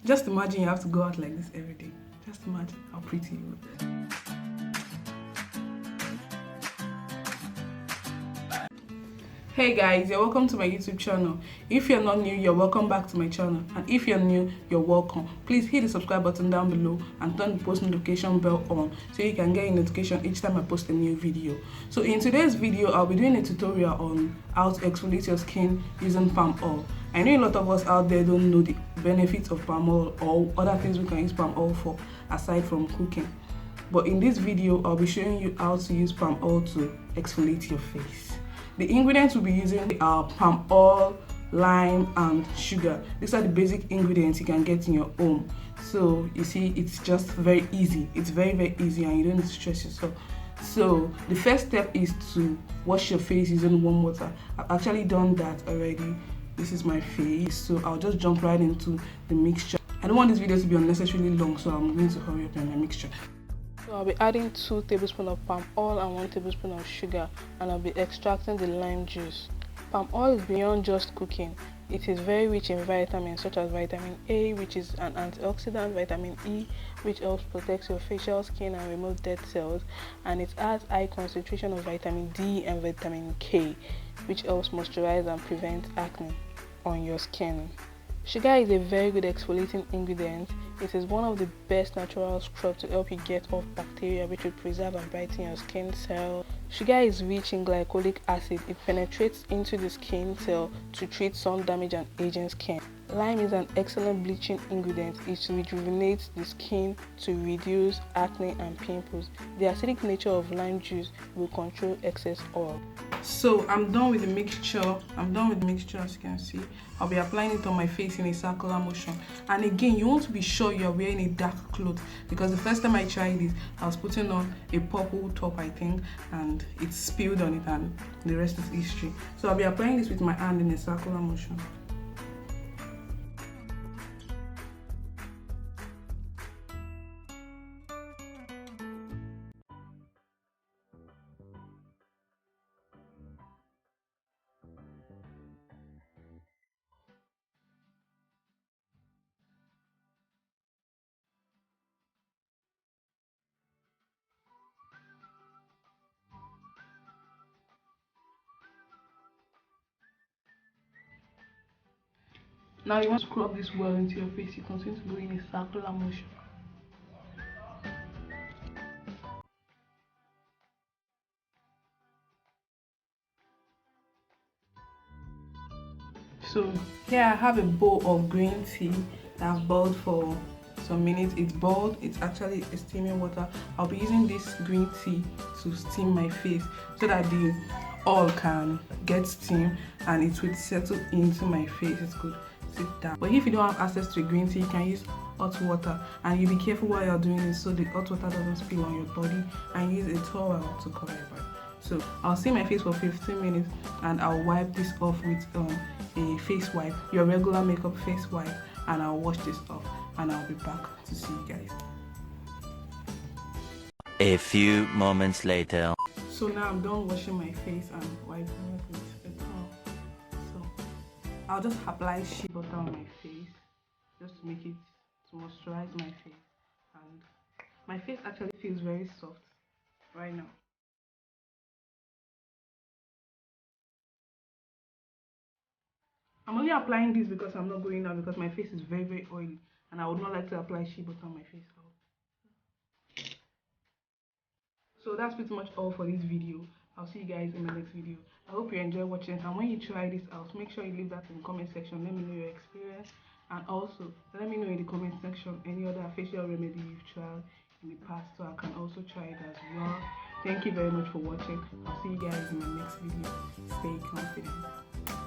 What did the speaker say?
Just imagine you have to go out like this every day. Just imagine how pretty you look. Hey guys, you're welcome to my YouTube channel. If you're not new, you're welcome back to my channel. And if you're new, you're welcome. Please hit the subscribe button down below and turn the post notification bell on so you can get a notification each time I post a new video. So in today's video, I'll be doing a tutorial on how to exfoliate your skin using palm oil. I know a lot of us out there don't know the benefits of palm oil or other things we can use palm oil for aside from cooking. But in this video, I'll be showing you how to use palm oil to exfoliate your face. The ingredients we'll be using are palm oil, lime, and sugar. These are the basic ingredients you can get in your home. So you see, it's just very easy. It's very, very easy and you don't need to stress yourself. So the first step is to wash your face using warm water. I've actually done that already. This is my face. So I'll just jump right into the mixture. I don't want this video to be unnecessarily long, so I'm going to hurry up in my mixture. So I'll be adding 2 tablespoons of palm oil and 1 tablespoon of sugar, and I'll be extracting the lime juice. Palm oil is beyond just cooking. It is very rich in vitamins such as vitamin A, which is an antioxidant, vitamin E, which helps protect your facial skin and remove dead cells, and it has high concentration of vitamin D and vitamin K, which helps moisturize and prevent acne on your skin. Sugar is a very good exfoliating ingredient. It is one of the best natural scrubs to help you get off bacteria, which will preserve and brighten your skin cell. Sugar is rich in glycolic acid. It penetrates into the skin cell to treat sun damage and aging skin. Lime is an excellent bleaching ingredient. It rejuvenates the skin to reduce acne and pimples. The acidic nature of lime juice will control excess oil. So I'm done with the mixture. As you can see. I'll be applying it on my face in a circular motion. And again, you want to be sure you're wearing a dark cloth, because the first time I tried this, I was putting on a purple top, I think, and it spilled on it, and the rest is history. So I'll be applying this with my hand in a circular motion. Now you want to scrub this well into your face. You continue to go in a circular motion. So here I have a bowl of green tea that I've boiled for some minutes. It's boiled, it's actually steaming water. I'll be using this green tea to steam my face so that the oil can get steam and it will settle into my face. It's good. Sit down. But if you don't have access to a green tea, you can use hot water, and you be careful while you're doing it so the hot water doesn't spill on your body, and use a towel to cover your body. So I'll steam my face for 15 minutes and I'll wipe this off with a face wipe, your regular makeup face wipe, and I'll wash this off and I'll be back to see you guys. A few moments later. So now I'm done washing my face and wiping it with a towel. So I'll just apply shea butter on my face just to make it, to moisturize my face, and my face actually feels very soft right now. I'm only applying this because I'm not going out, because my face is very, very oily and I would not like to apply shea butter on my face. So that's pretty much all for this video. I'll see you guys in my next video. I hope you enjoy watching, and when you try this out, make sure you leave that in the comment section. Let me know your experience, and also let me know in the comment section any other facial remedy you've tried in the past, so I can also try it as well. Thank you very much for watching. I'll see you guys in my next video. Stay confident.